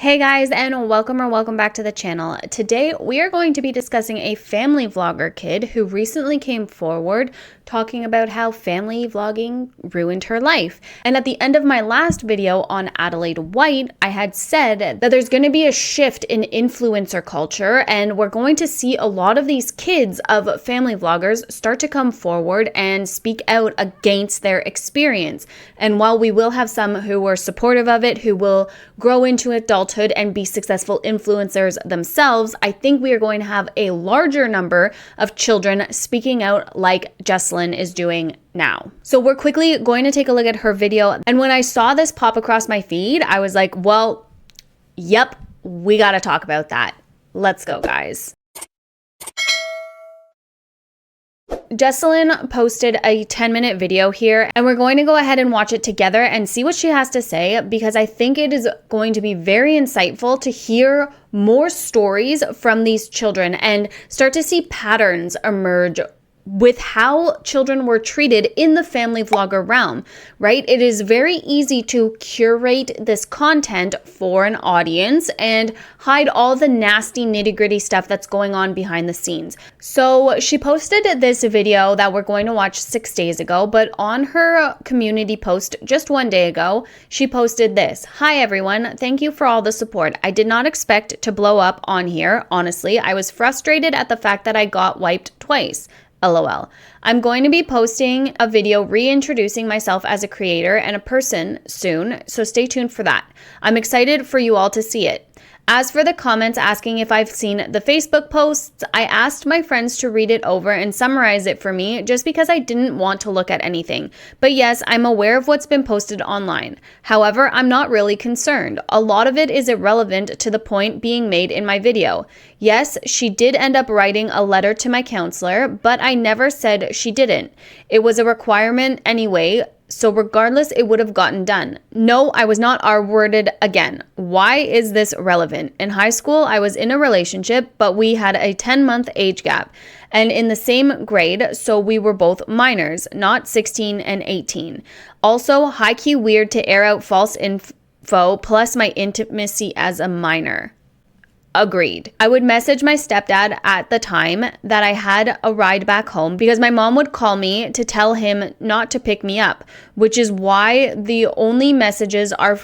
Hey guys, and welcome back to the channel. Today we are going to be discussing a family vlogger kid who recently came forward talking about how family vlogging ruined her life. And at the end of my last video on Adelaide White, I had said that there's going to be a shift in influencer culture, and we're going to see a lot of these kids of family vloggers start to come forward and speak out against their experience. And while we will have some who are supportive of it, who will grow into adulthood and be successful influencers themselves, I think we are going to have a larger number of children speaking out like Jessalyn is doing now. So we're quickly going to take a look at her video. And when I saw this pop across my feed, I was like, well, yep, we got to talk about that. Let's go, guys. Jessalyn posted a 10-minute video here, and we're going to go ahead and watch it together and see what she has to say, because I think it is going to be very insightful to hear more stories from these children and start to see patterns emerge with how children were treated in the family vlogger realm, right? It is very easy to curate this content for an audience and hide all the nasty nitty-gritty stuff that's going on behind the scenes. So she posted this video that we're going to watch 6 days ago, but on her community post just 1 day ago, she posted this. Hi everyone, thank you for all the support. I did not expect to blow up on here. Honestly, I was frustrated at the fact that I got wiped twice. LOL. I'm going to be posting a video reintroducing myself as a creator and a person soon, so stay tuned for that. I'm excited for you all to see it. As for the comments asking if I've seen the Facebook posts, I asked my friends to read it over and summarize it for me just because I didn't want to look at anything. But yes, I'm aware of what's been posted online. However, I'm not really concerned. A lot of it is irrelevant to the point being made in my video. Yes, she did end up writing a letter to my counselor, but I never said she didn't. It was a requirement anyway, so regardless, it would have gotten done. No, I was not R-worded again. Why is this relevant? In high school, I was in a relationship, but we had a 10-month age gap and in the same grade, so we were both minors, not 16 and 18. Also, high-key weird to air out false info plus my intimacy as a minor. Agreed. I would message my stepdad at the time that I had a ride back home because my mom would call me to tell him not to pick me up, which is why the only messages are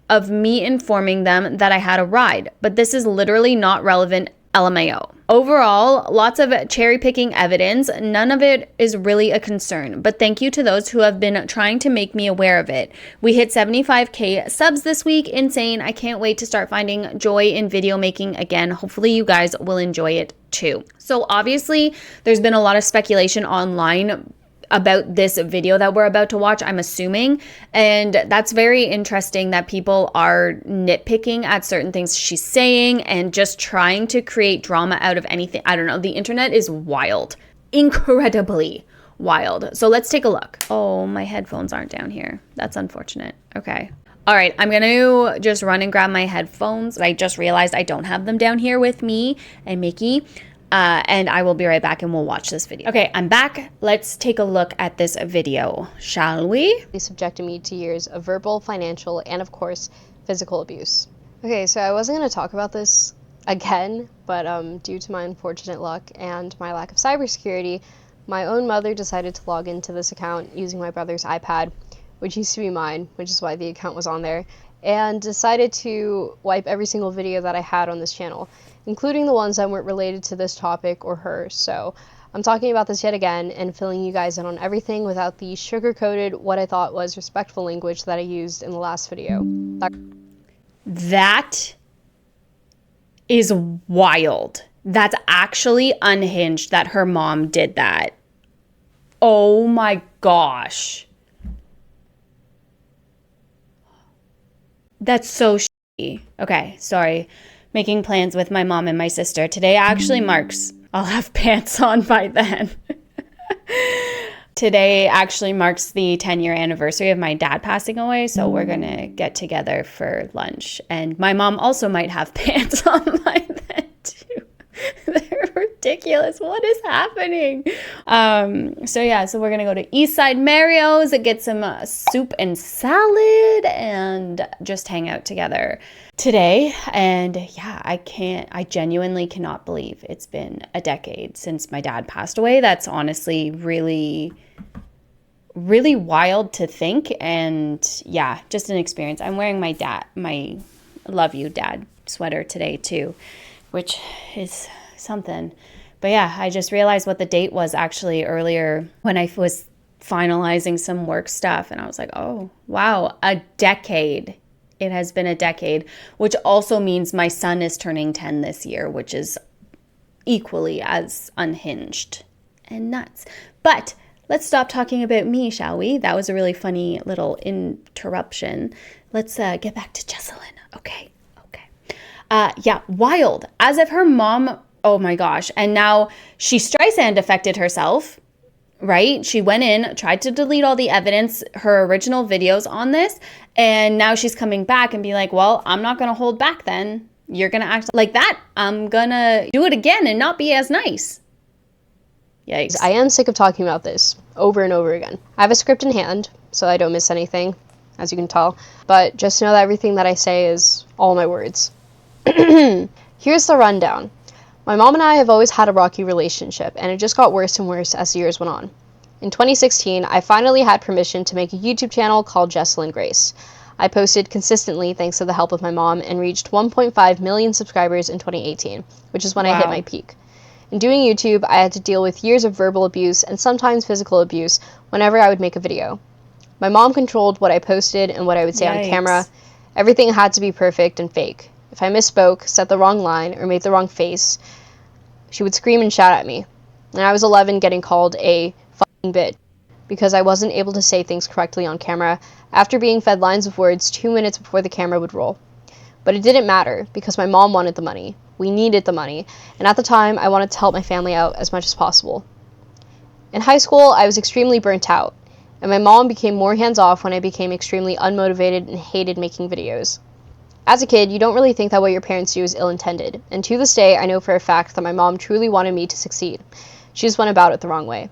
of me informing them that I had a ride. But this is literally not relevant, LMAO. Overall, lots of cherry-picking evidence. None of it is really a concern, but thank you to those who have been trying to make me aware of it. We hit 75K subs this week. Insane. I can't wait to start finding joy in video making again. Hopefully you guys will enjoy it too. So obviously, there's been a lot of speculation online about this video that we're about to watch, I'm assuming, and that's very interesting that people are nitpicking at certain things she's saying and just trying to create drama out of anything. I don't know, the internet is wild, incredibly wild. So let's take a look. Oh, my headphones aren't down here. That's unfortunate. Okay. All right, I'm gonna just run and grab my headphones. I just realized I don't have them down here with me and Mickey. And I will be right back and we'll watch this video. Okay, I'm back. Let's take a look at this video, shall we? They subjected me to years of verbal, financial, and of course, physical abuse. Okay, so I wasn't going to talk about this again, but due to my unfortunate luck and my lack of cybersecurity, my own mother decided to log into this account using my brother's iPad, which used to be mine, which is why the account was on there, and decided to wipe every single video that I had on this channel, including the ones that weren't related to this topic or her. So I'm talking about this yet again and filling you guys in on everything without the sugar-coated, what I thought was respectful language that I used in the last video. That is wild. That's actually unhinged that her mom did that. Oh my gosh. That's so shitty. Okay, sorry. Making plans with my mom and my sister. Today actually marks, I'll have pants on by then. Today actually marks the 10-year anniversary of my dad passing away, so we're gonna get together for lunch. And my mom also might have pants on by then too. They're ridiculous. What is happening? So we're gonna go to Eastside Mario's, get some soup and salad, and just hang out together today. And yeah, I genuinely cannot believe it's been a decade since my dad passed away. That's honestly really wild to think. And yeah, just an experience. I'm wearing my love you dad sweater today too, which is something. But yeah, I just realized what the date was actually earlier when I was finalizing some work stuff, and I was like, oh wow, a decade. It has been a decade, which also means my son is turning 10 this year, which is equally as unhinged and nuts. But let's stop talking about me, shall we? That was a really funny little interruption. Let's get back to Jessalyn. Okay. Yeah, wild. As if her mom, oh my gosh. And now she Streisand affected herself, right? She went in, tried to delete all the evidence, her original videos on this. And now she's coming back and be like, well, I'm not going to hold back then. You're going to act like that. I'm going to do it again and not be as nice. Yikes. I am sick of talking about this over and over again. I have a script in hand, so I don't miss anything, as you can tell. But just know that everything that I say is all my words. Here's the rundown. My mom and I have always had a rocky relationship, and it just got worse and worse as the years went on. In 2016, I finally had permission to make a YouTube channel called Jessalyn Grace. I posted consistently thanks to the help of my mom and reached 1.5 million subscribers in 2018, which is when I hit my peak. In doing YouTube, I had to deal with years of verbal abuse and sometimes physical abuse whenever I would make a video. My mom controlled what I posted and what I would say on camera. Everything had to be perfect and fake. If I misspoke, said the wrong line, or made the wrong face, she would scream and shout at me. And I was 11 getting called a fucking bitch because I wasn't able to say things correctly on camera after being fed lines of words 2 minutes before the camera would roll. But it didn't matter because my mom wanted the money. We needed the money. And at the time, I wanted to help my family out as much as possible. In high school, I was extremely burnt out. And my mom became more hands-off when I became extremely unmotivated and hated making videos. As a kid, you don't really think that what your parents do is ill-intended, and to this day, I know for a fact that my mom truly wanted me to succeed. She just went about it the wrong way.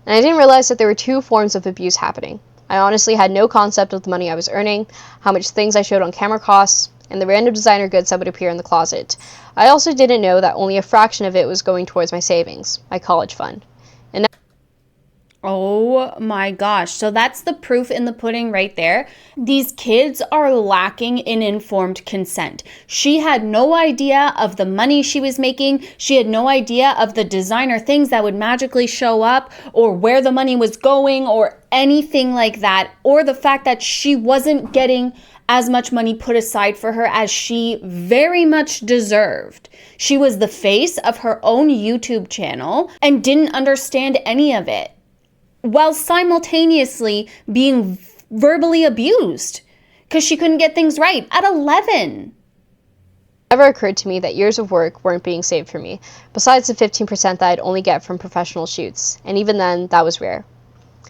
And I didn't realize that there were two forms of abuse happening. I honestly had no concept of the money I was earning, how much things I showed on camera costs, and the random designer goods that would appear in the closet. I also didn't know that only a fraction of it was going towards my savings, my college fund. Oh my gosh. So that's the proof in the pudding right there. These kids are lacking in informed consent. She had no idea of the money she was making. She had no idea of the designer things that would magically show up, or where the money was going, or anything like that, or the fact that she wasn't getting as much money put aside for her as she very much deserved. She was the face of her own YouTube channel and didn't understand any of it, while simultaneously being verbally abused because she couldn't get things right at 11. It never occurred to me that years of work weren't being saved for me, besides the 15% that I'd only get from professional shoots, and even then, that was rare.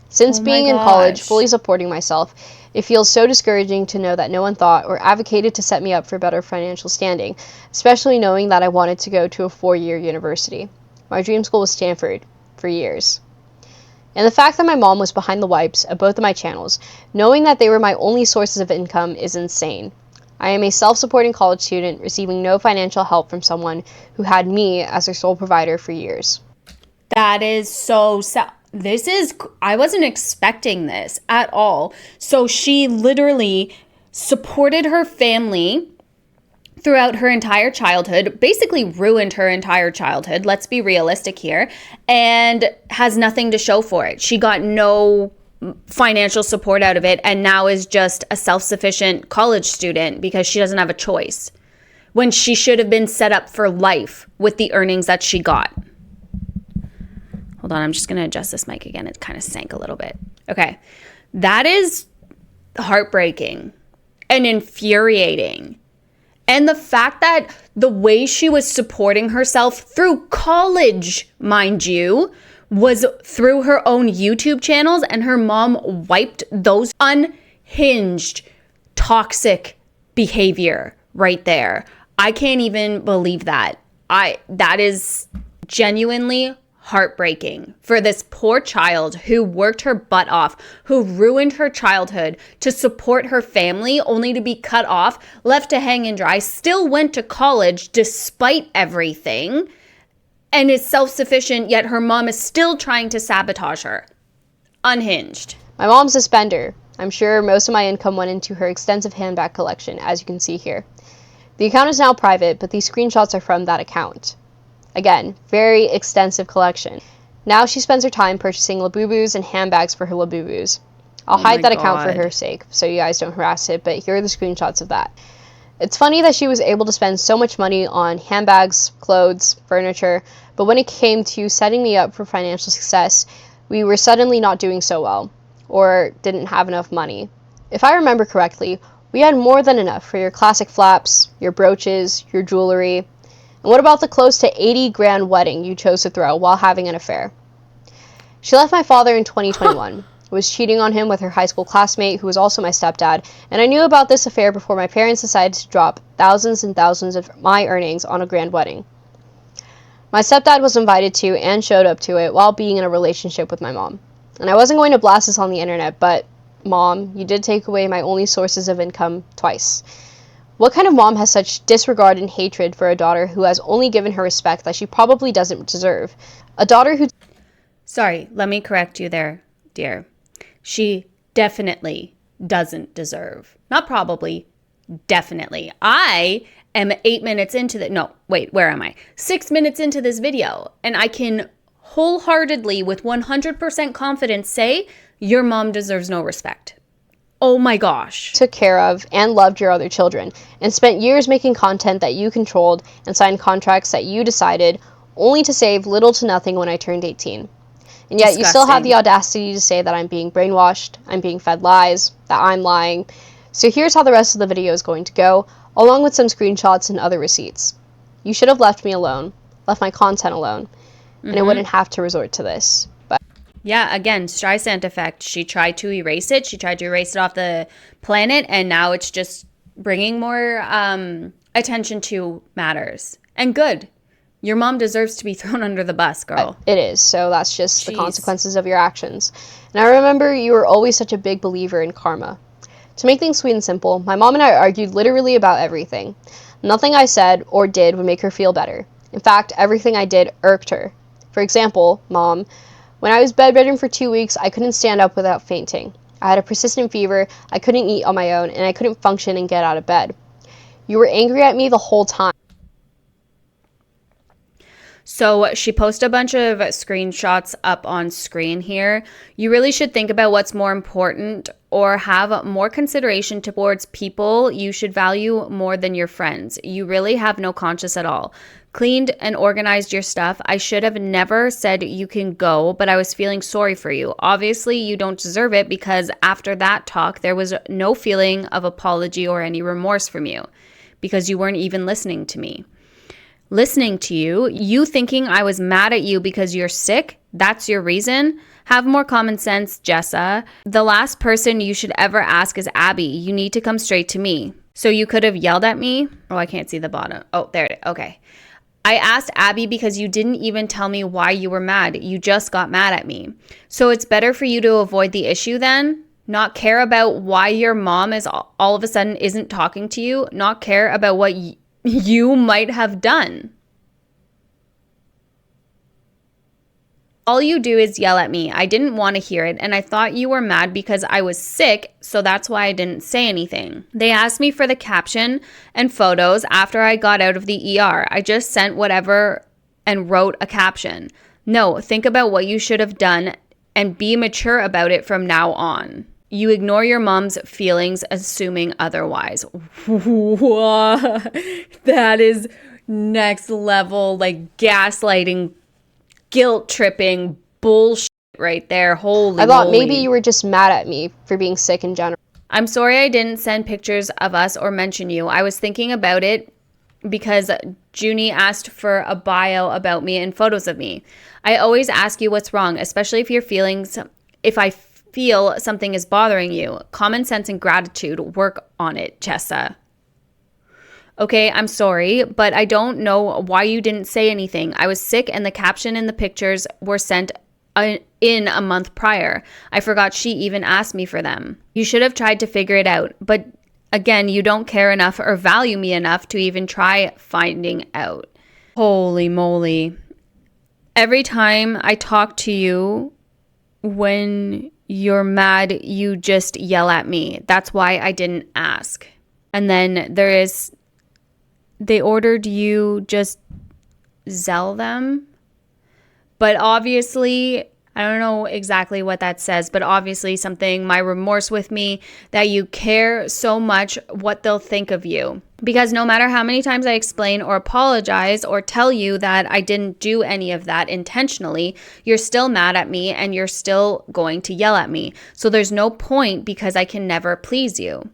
Since being in college, fully supporting myself, it feels so discouraging to know that no one thought or advocated to set me up for better financial standing, especially knowing that I wanted to go to a 4-year university. My dream school was Stanford, for years. And the fact that my mom was behind the wipes of both of my channels, knowing that they were my only sources of income, is insane. I am a self-supporting college student receiving no financial help from someone who had me as their sole provider for years. That is so sad. I wasn't expecting this at all. So she literally supported her family throughout her entire childhood, basically ruined her entire childhood, let's be realistic here, and has nothing to show for it. She got no financial support out of it, and now is just a self-sufficient college student because she doesn't have a choice, when she should have been set up for life with the earnings that she got. Hold on, I'm just going to adjust this mic again. It kind of sank a little bit. Okay, that is heartbreaking and infuriating. And the fact that the way she was supporting herself through college, mind you, was through her own YouTube channels, and her mom wiped those unhinged, toxic behavior right there. I can't even believe that. That is genuinely heartbreaking for this poor child who worked her butt off, who ruined her childhood to support her family, only to be cut off, left to hang and dry, still went to college despite everything, and is self-sufficient, yet her mom is still trying to sabotage her. Unhinged. My mom's a spender. I'm sure most of my income went into her extensive handbag collection, as you can see here. The account is now private, but these screenshots are from that account. Again, very extensive collection. Now she spends her time purchasing Labubus and handbags for her Labubus. I'll hide that account for her sake, so you guys don't harass it, but here are the screenshots of that. It's funny that she was able to spend so much money on handbags, clothes, furniture, but when it came to setting me up for financial success, we were suddenly not doing so well, or didn't have enough money. If I remember correctly, we had more than enough for your classic flaps, your brooches, your jewelry. And what about the close to 80 grand wedding you chose to throw while having an affair? She left my father in 2021, was cheating on him with her high school classmate who was also my stepdad, and I knew about this affair before my parents decided to drop thousands and thousands of my earnings on a grand wedding. My stepdad was invited to and showed up to it while being in a relationship with my mom. And I wasn't going to blast this on the internet, but Mom, you did take away my only sources of income twice. What kind of mom has such disregard and hatred for a daughter who has only given her respect that she probably doesn't deserve? A daughter who... Sorry, let me correct you there, dear. She definitely doesn't deserve. Not probably, definitely. I am 8 minutes into the... No, wait, where am I? 6 minutes into this video, and I can wholeheartedly, with 100% confidence, say your mom deserves no respect. Oh my gosh. Took care of and loved your other children, and spent years making content that you controlled and signed contracts that you decided, only to save little to nothing when I turned 18. And yet you still have the audacity to say that I'm being brainwashed, I'm being fed lies, that I'm lying. So here's how the rest of the video is going to go, along with some screenshots and other receipts. You should have left me alone, left my content alone, and I wouldn't have to resort to this. But yeah, again, Streisand effect. She tried to erase it. She tried to erase it off the planet, and now it's just bringing more attention to matters. And good. Your mom deserves to be thrown under the bus, girl. It is, so that's just the consequences of your actions. And I remember you were always such a big believer in karma. To make things sweet and simple, my mom and I argued literally about everything. Nothing I said or did would make her feel better. In fact, everything I did irked her. For example, Mom, when I was bedridden for 2 weeks, I couldn't stand up without fainting. I had a persistent fever, I couldn't eat on my own, and I couldn't function and get out of bed. You were angry at me the whole time. So she posted a bunch of screenshots up on screen here. You really should think about what's more important or have more consideration towards people you should value more than your friends. You really have no conscience at all. Cleaned and organized your stuff. I should have never said you can go, but I was feeling sorry for you. Obviously, you don't deserve it because after that talk, there was no feeling of apology or any remorse from you because you weren't even listening to me. Listening to you thinking I was mad at you because you're sick, that's your reason? Have more common sense, Jessa. The last person you should ever ask is Abby. You need to come straight to me. So you could have yelled at me? Oh, I can't see the bottom. Oh, there it is. Okay. I asked Abby because you didn't even tell me why you were mad. You just got mad at me. So it's better for you to avoid the issue then? Not care about why your mom is all of a sudden isn't talking to you? Not care about what you might have done. All you do is yell at me. I didn't want to hear it, and I thought you were mad because I was sick, so that's why I didn't say anything. They asked me for the caption and photos after I got out of the ER. I just sent whatever and wrote a caption. No, think about what you should have done and be mature about it from now on. You ignore your mom's feelings, assuming otherwise. That is next level, like gaslighting, guilt tripping bullshit right there. Holy I thought moly. maybe you were just mad at me for being sick in general. I'm sorry I didn't send pictures of us or mention you. I was thinking about it because Junie asked for a bio about me and photos of me. I always ask you what's wrong, especially if I feel something is bothering you. Common sense and gratitude, work on it, Jessa. Okay, I'm sorry, but I don't know why you didn't say anything. I was sick and the caption and the pictures were sent in a month prior. I forgot she even asked me for them. You should have tried to figure it out, but again, you don't care enough or value me enough to even try finding out. Holy moly. Every time I talk to you, when you're mad, you just yell at me. That's why I didn't ask. And then they ordered you just Zell them. But obviously, I don't know exactly what that says, but obviously something, my remorse with me, that you care so much what they'll think of you. Because no matter how many times I explain or apologize or tell you that I didn't do any of that intentionally, you're still mad at me and you're still going to yell at me. So there's no point because I can never please you.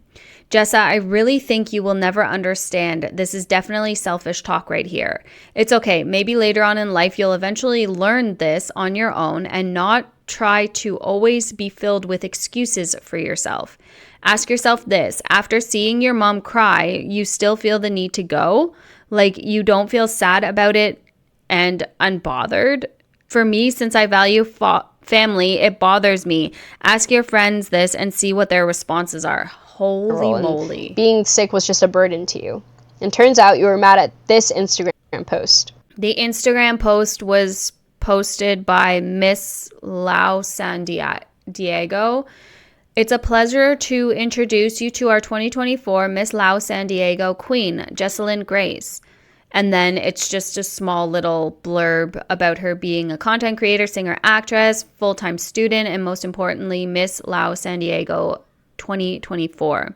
Jessa, I really think you will never understand. This is definitely selfish talk right here. It's okay. Maybe later on in life, you'll eventually learn this on your own and not try to always be filled with excuses for yourself. Ask yourself this. After seeing your mom cry, you still feel the need to go? Like you don't feel sad about it and unbothered? For me, since I value family, it bothers me. Ask your friends this and see what their responses are. Holy moly. Being sick was just a burden to you. And turns out you were mad at this Instagram post. The Instagram post was posted by Miss Lau San Diego. It's a pleasure to introduce you to our 2024 Miss Lau San Diego Queen, Jessalyn Grace. And then it's just a small little blurb about her being a content creator, singer, actress, full-time student, and most importantly, Miss Lau San Diego 2024.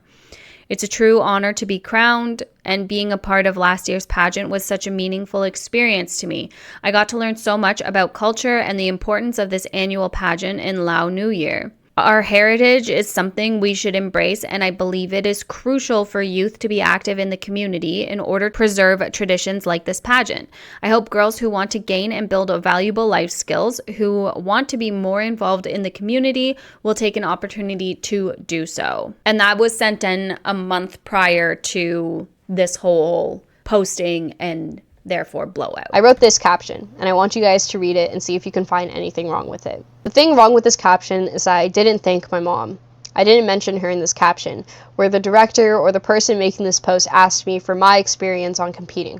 It's a true honor to be crowned, and being a part of last year's pageant was such a meaningful experience to me. I got to learn so much about culture and the importance of this annual pageant in Lao New Year. Our heritage is something we should embrace, and I believe it is crucial for youth to be active in the community in order to preserve traditions like this pageant. I hope girls who want to gain and build valuable life skills, who want to be more involved in the community, will take an opportunity to do so. And that was sent in a month prior to this whole posting and therefore blowout. I wrote this caption, and I want you guys to read it and see if you can find anything wrong with it. The thing wrong with this caption is that I didn't thank my mom. I didn't mention her in this caption, where the director or the person making this post asked me for my experience on competing.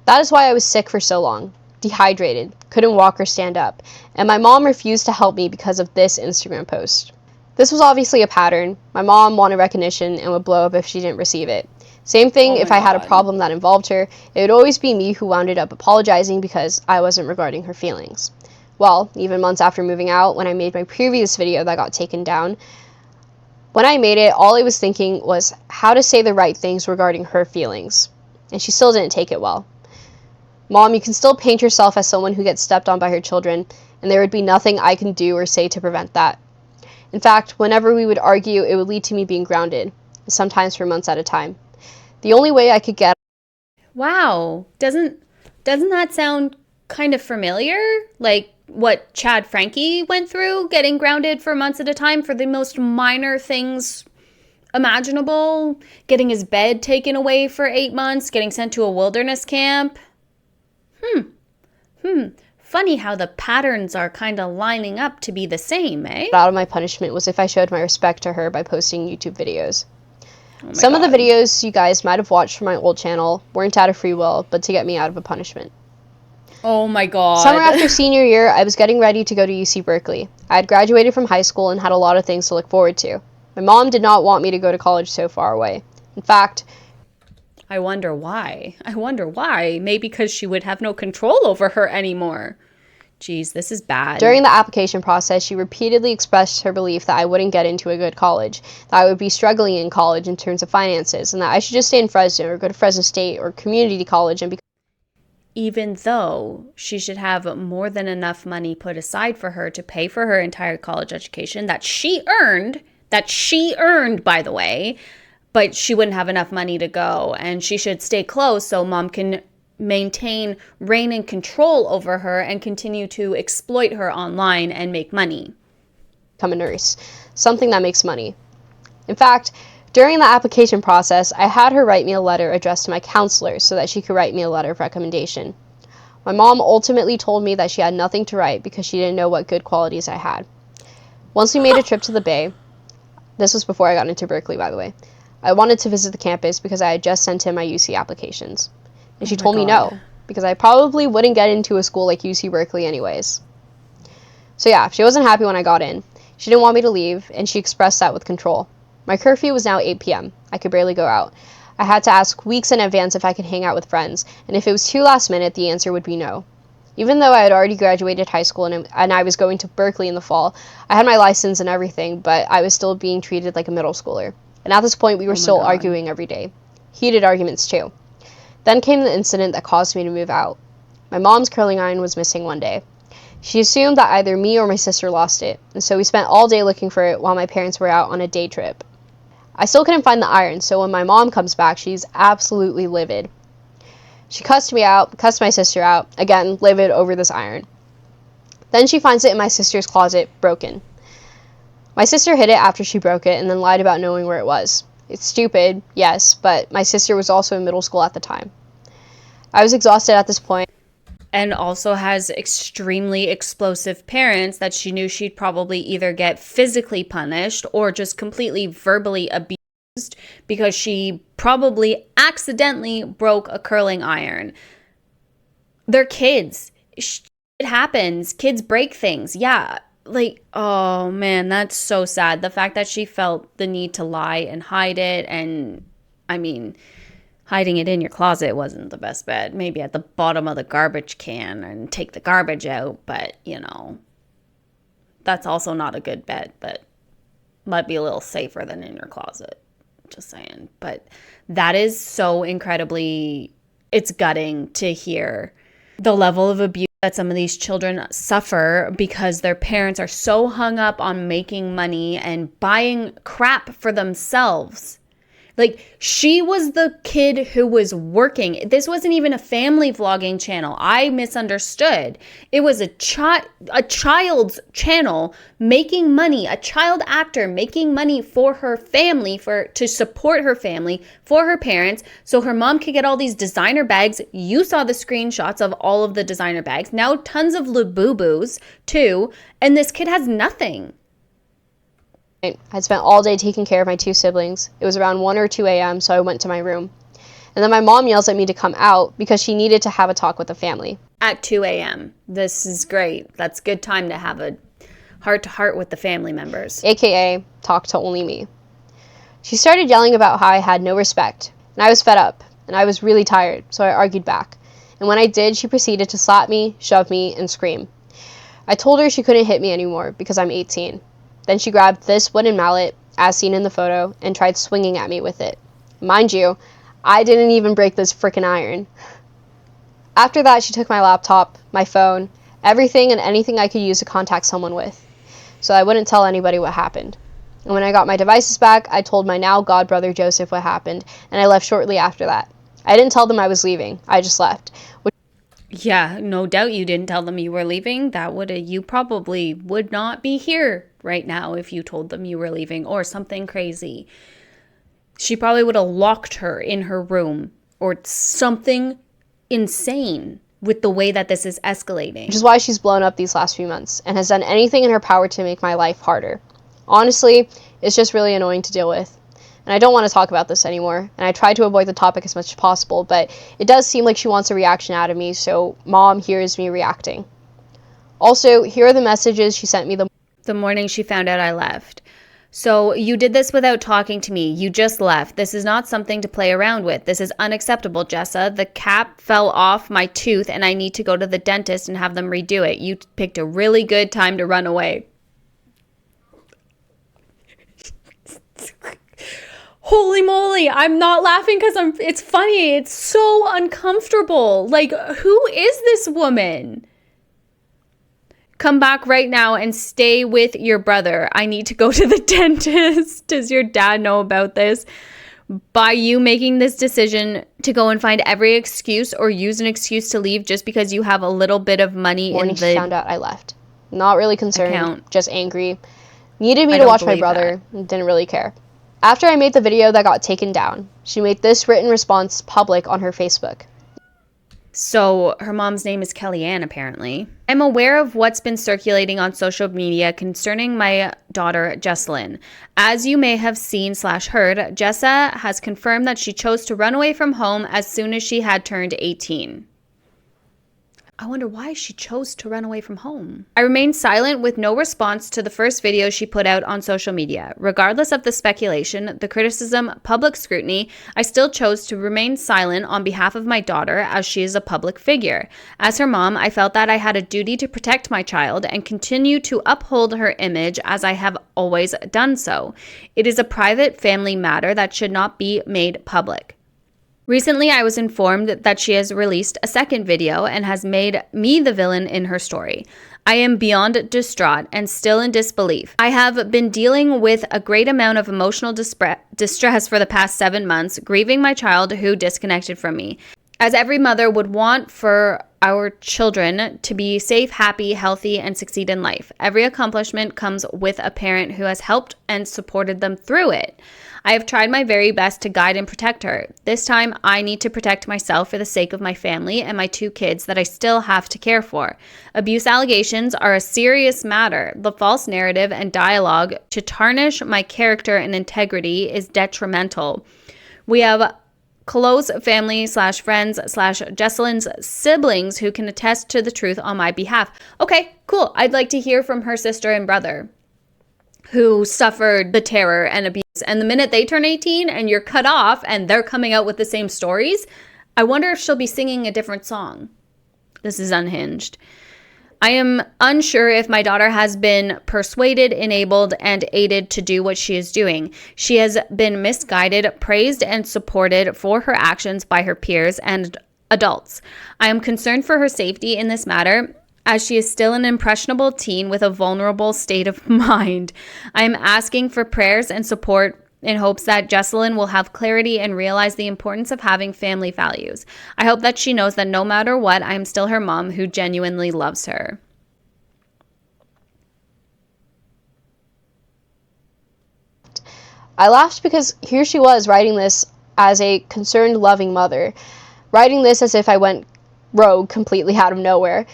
That is why I was sick for so long, dehydrated, couldn't walk or stand up, and my mom refused to help me because of this Instagram post. This was obviously a pattern. My mom wanted recognition and would blow up if she didn't receive it. Same thing if I had a problem that involved her, it would always be me who wound up apologizing because I wasn't regarding her feelings. Well, even months after moving out, when I made my previous video that got taken down, when I made it, all I was thinking was how to say the right things regarding her feelings. And she still didn't take it well. Mom, you can still paint yourself as someone who gets stepped on by her children, and there would be nothing I can do or say to prevent that. In fact, whenever we would argue, it would lead to me being grounded, sometimes for months at a time. The only way I could get... Wow. Doesn't that sound kind of familiar? Like what Chad Frankie went through, getting grounded for months at a time for the most minor things imaginable, getting his bed taken away for 8 months, getting sent to a wilderness camp. Funny how the patterns are kind of lining up to be the same, eh? Out of my punishment was if I showed my respect to her by posting YouTube videos. Some of the videos you guys might have watched from my old channel weren't out of free will, but to get me out of a punishment. Oh my god. Summer after senior year, I was getting ready to go to UC Berkeley. I had graduated from high school and had a lot of things to look forward to. My mom did not want me to go to college so far away. In fact... I wonder why. Maybe because she would have no control over her anymore. Jeez, this is bad. During the application process, she repeatedly expressed her belief that I wouldn't get into a good college, that I would be struggling in college in terms of finances, and that I should just stay in Fresno or go to Fresno State or community college and become... Even though she should have more than enough money put aside for her to pay for her entire college education that she earned, by the way, but she wouldn't have enough money to go, and she should stay close so mom can maintain reign and control over her and continue to exploit her online and make money. Become a nurse, something that makes money. In fact, During the application process, I had her write me a letter addressed to my counselor so that she could write me a letter of recommendation. My mom ultimately told me that she had nothing to write because she didn't know what good qualities I had. Once we made a trip to the Bay, this was before I got into Berkeley, by the way, I wanted to visit the campus because I had just sent in my UC applications. And she told me no, because I probably wouldn't get into a school like UC Berkeley anyways. So yeah, she wasn't happy when I got in. She didn't want me to leave, and she expressed that with control. My curfew was now 8 p.m. I could barely go out. I had to ask weeks in advance if I could hang out with friends, and if it was too last minute, the answer would be no. Even though I had already graduated high school and I was going to Berkeley in the fall, I had my license and everything, but I was still being treated like a middle schooler. And at this point, we were still arguing every day. Heated arguments, too. Then came the incident that caused me to move out. My mom's curling iron was missing one day. She assumed that either me or my sister lost it, and so we spent all day looking for it while my parents were out on a day trip. I still couldn't find the iron, so when my mom comes back, she's absolutely livid. She cussed me out, cussed my sister out, again, livid over this iron. Then she finds it in my sister's closet, broken. My sister hid it after she broke it and then lied about knowing where it was. It's stupid, yes, but my sister was also in middle school at the time. I was exhausted at this point. And also has extremely explosive parents that she knew she'd probably either get physically punished or just completely verbally abused because she probably accidentally broke a curling iron. They're kids. It happens. Kids break things. Yeah. Like, oh man, that's so sad. The fact that she felt the need to lie and hide it, and I mean, hiding it in your closet wasn't the best bet. Maybe at the bottom of the garbage can and take the garbage out. But, you know, that's also not a good bet. But might be a little safer than in your closet. Just saying. But that is so incredibly, it's gutting to hear the level of abuse that some of these children suffer because their parents are so hung up on making money and buying crap for themselves. Like, she was the kid who was working. This wasn't even a family vlogging channel. I misunderstood. It was a child's channel making money, a child actor making money for her family, to support her family, for her parents, so her mom could get all these designer bags. You saw the screenshots of all of the designer bags. Now tons of Labubus too, and this kid has nothing. I'd spent all day taking care of my two siblings. It was around 1 or 2 a.m., so I went to my room. And then my mom yells at me to come out because she needed to have a talk with the family. At 2 a.m. This is great. That's a good time to have a heart-to-heart with the family members. AKA, talk to only me. She started yelling about how I had no respect, and I was fed up, and I was really tired, so I argued back. And when I did, she proceeded to slap me, shove me, and scream. I told her she couldn't hit me anymore because I'm 18. Then she grabbed this wooden mallet, as seen in the photo, and tried swinging at me with it. Mind you, I didn't even break this frickin' iron. After that, she took my laptop, my phone, everything and anything I could use to contact someone with, so I wouldn't tell anybody what happened. And when I got my devices back, I told my now godbrother Joseph what happened, and I left shortly after that. I didn't tell them I was leaving. I just left. Yeah, no doubt you didn't tell them you were leaving. You probably would not be here right now if you told them you were leaving or something crazy. She probably would have locked her in her room or something insane with the way that this is escalating. Which is why she's blown up these last few months and has done anything in her power to make my life harder. Honestly, it's just really annoying to deal with. And I don't want to talk about this anymore, and I try to avoid the topic as much as possible, but it does seem like she wants a reaction out of me, so Mom hears me reacting. Also, here are the messages she sent me the morning she found out I left. So, you did this without talking to me. You just left. This is not something to play around with. This is unacceptable, Jessa. The cap fell off my tooth, and I need to go to the dentist and have them redo it. You picked a really good time to run away. Holy moly, I'm not laughing because it's funny. It's so uncomfortable. Like, who is this woman? Come back right now and stay with your brother. I need to go to the dentist. Does your dad know about this? By you making this decision to go and find every excuse or use an excuse to leave just because you have a little bit of money in the she found out I left. Not really concerned, account. Just angry. Needed me to watch my brother. Didn't really care. After I made the video that got taken down, she made this written response public on her Facebook. So her mom's name is Kellyanne, apparently. I'm aware of what's been circulating on social media concerning my daughter, Jessalyn. As you may have seen/heard, Jessa has confirmed that she chose to run away from home as soon as she had turned 18. I wonder why she chose to run away from home. I remained silent with no response to the first video she put out on social media. Regardless of the speculation, the criticism, public scrutiny, I still chose to remain silent on behalf of my daughter as she is a public figure. As her mom, I felt that I had a duty to protect my child and continue to uphold her image as I have always done so. It is a private family matter that should not be made public. Recently, I was informed that she has released a second video and has made me the villain in her story. I am beyond distraught and still in disbelief. I have been dealing with a great amount of emotional distress for the past 7 months, grieving my child who disconnected from me. As every mother would want for our children to be safe, happy, healthy, and succeed in life. Every accomplishment comes with a parent who has helped and supported them through it. I have tried my very best to guide and protect her. This time, I need to protect myself for the sake of my family and my 2 kids that I still have to care for. Abuse allegations are a serious matter. The false narrative and dialogue to tarnish my character and integrity is detrimental. We have close family/friends/ Jessalyn's siblings who can attest to the truth on my behalf. Okay, cool. I'd like to hear from her sister and brother who suffered the terror and abuse. And the minute they turn 18 and you're cut off and they're coming out with the same stories, I wonder if she'll be singing a different song. This is Unhinged. I am unsure if my daughter has been persuaded, enabled, and aided to do what she is doing. She has been misguided, praised, and supported for her actions by her peers and adults. I am concerned for her safety in this matter, as she is still an impressionable teen with a vulnerable state of mind. I am asking for prayers and support in hopes that Jessalyn will have clarity and realize the importance of having family values. I hope that she knows that no matter what, I am still her mom who genuinely loves her. I laughed because here she was writing this as a concerned, loving mother, writing this as if I went rogue completely out of nowhere.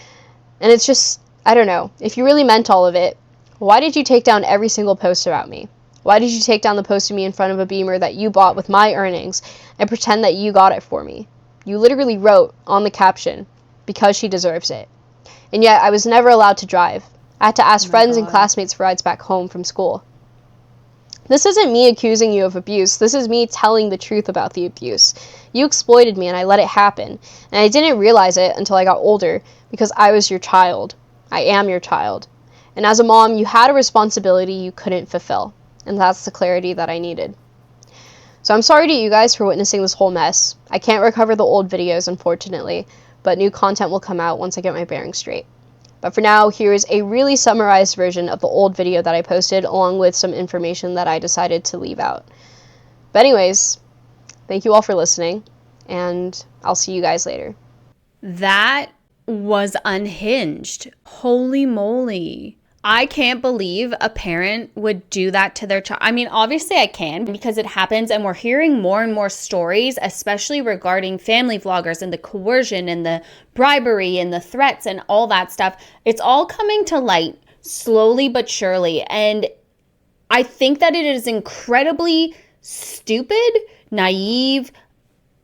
And it's just, I don't know, if you really meant all of it, why did you take down every single post about me? Why did you take down the post of me in front of a Beamer that you bought with my earnings and pretend that you got it for me? You literally wrote on the caption, because she deserves it. And yet I was never allowed to drive. I had to ask friends and classmates for rides back home from school. This isn't me accusing you of abuse. This is me telling the truth about the abuse. You exploited me and I let it happen. And I didn't realize it until I got older because I was your child. I am your child. And as a mom, you had a responsibility you couldn't fulfill. And that's the clarity that I needed. So I'm sorry to you guys for witnessing this whole mess. I can't recover the old videos, unfortunately, but new content will come out once I get my bearings straight. But for now, here is a really summarized version of the old video that I posted, along with some information that I decided to leave out. But anyways, thank you all for listening, and I'll see you guys later. That was Unhinged. Holy moly. I can't believe a parent would do that to their child. I mean, obviously I can because it happens and we're hearing more and more stories, especially regarding family vloggers and the coercion and the bribery and the threats and all that stuff. It's all coming to light slowly but surely. And I think that it is incredibly stupid, naive,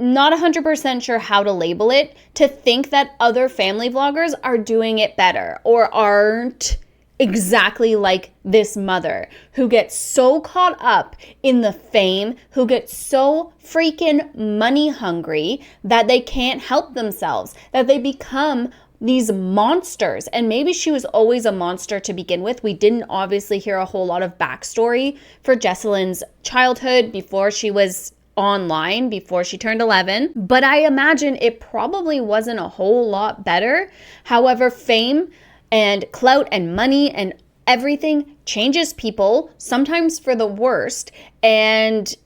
not 100% sure how to label it, to think that other family vloggers are doing it better or aren't exactly like this mother who gets so caught up in the fame, who gets so freaking money hungry that they can't help themselves, that they become these monsters. And maybe she was always a monster to begin with. We didn't obviously hear a whole lot of backstory for Jessalyn's childhood before she was online, before she turned 11, but I imagine it probably wasn't a whole lot better. However, fame and clout and money and everything changes people, sometimes for the worst. And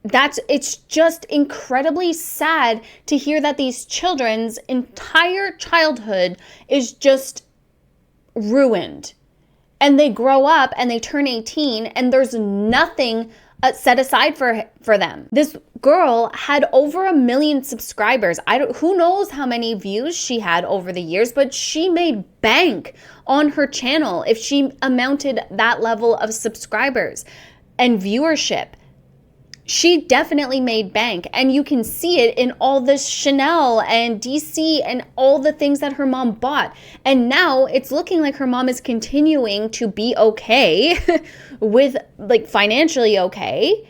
it's just incredibly sad to hear that these children's entire childhood is just ruined. And they grow up and they turn 18 and there's nothing set aside for them. This girl had over 1 million subscribers. Who knows how many views she had over the years, but she made bank on her channel if she amounted that level of subscribers and viewership. She definitely made bank, and you can see it in all this Chanel and DC and all the things that her mom bought. And now it's looking like her mom is continuing to be okay with, like, financially okay.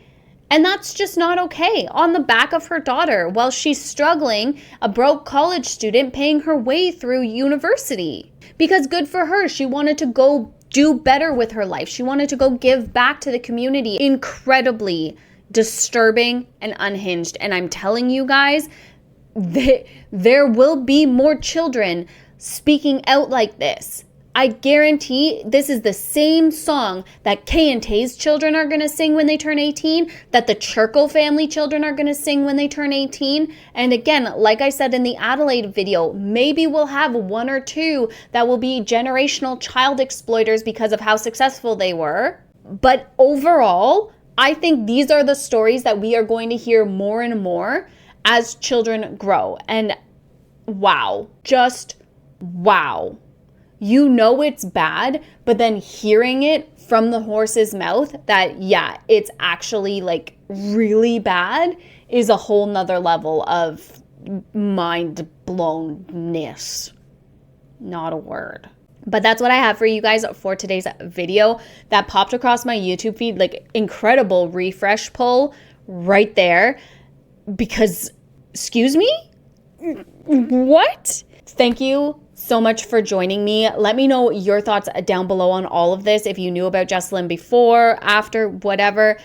And that's just not okay. On the back of her daughter while she's struggling, a broke college student paying her way through university. Because good for her, she wanted to go do better with her life. She wanted to go give back to the community. Incredibly disturbing and unhinged. And I'm telling you guys, there will be more children speaking out like this. I guarantee this is the same song that Kay and Tay's children are going to sing when they turn 18, that the Churko family children are going to sing when they turn 18. And again, like I said in the Adelaide video, maybe we'll have 1 or 2 that will be generational child exploiters because of how successful they were. But overall, I think these are the stories that we are going to hear more and more as children grow. And wow, just wow. You know it's bad, but then hearing it from the horse's mouth that, yeah, it's actually like really bad is a whole nother level of mind blownness. Not a word. But that's what I have for you guys for today's video. That popped across my YouTube feed, like incredible refresh pull right there. Because, excuse me? What? Thank you so much for joining me. Let me know your thoughts down below on all of this. If you knew about Jessalyn before, after, whatever.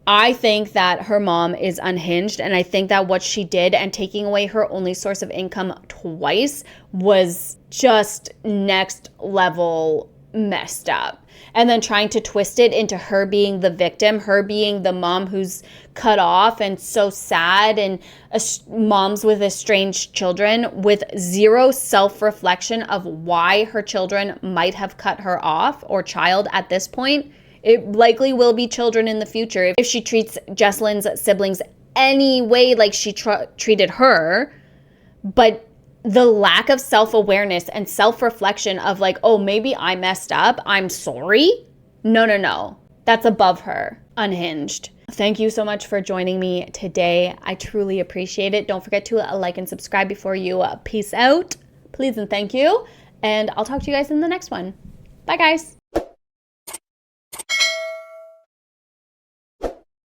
I think that her mom is unhinged, and I think that what she did and taking away her only source of income twice was just next level messed up. And then trying to twist it into her being the victim, her being the mom who's cut off and so sad, and moms with estranged children with zero self-reflection of why her children might have cut her off, or child at this point. It likely will be children in the future if she treats Jessalyn's siblings any way like she treated her. But the lack of self-awareness and self-reflection of like, oh, maybe I messed up, I'm sorry. No. That's above her. Unhinged. Thank you so much for joining me today. I truly appreciate it. Don't forget to like and subscribe before you peace out. Please and thank you. And I'll talk to you guys in the next one. Bye, guys.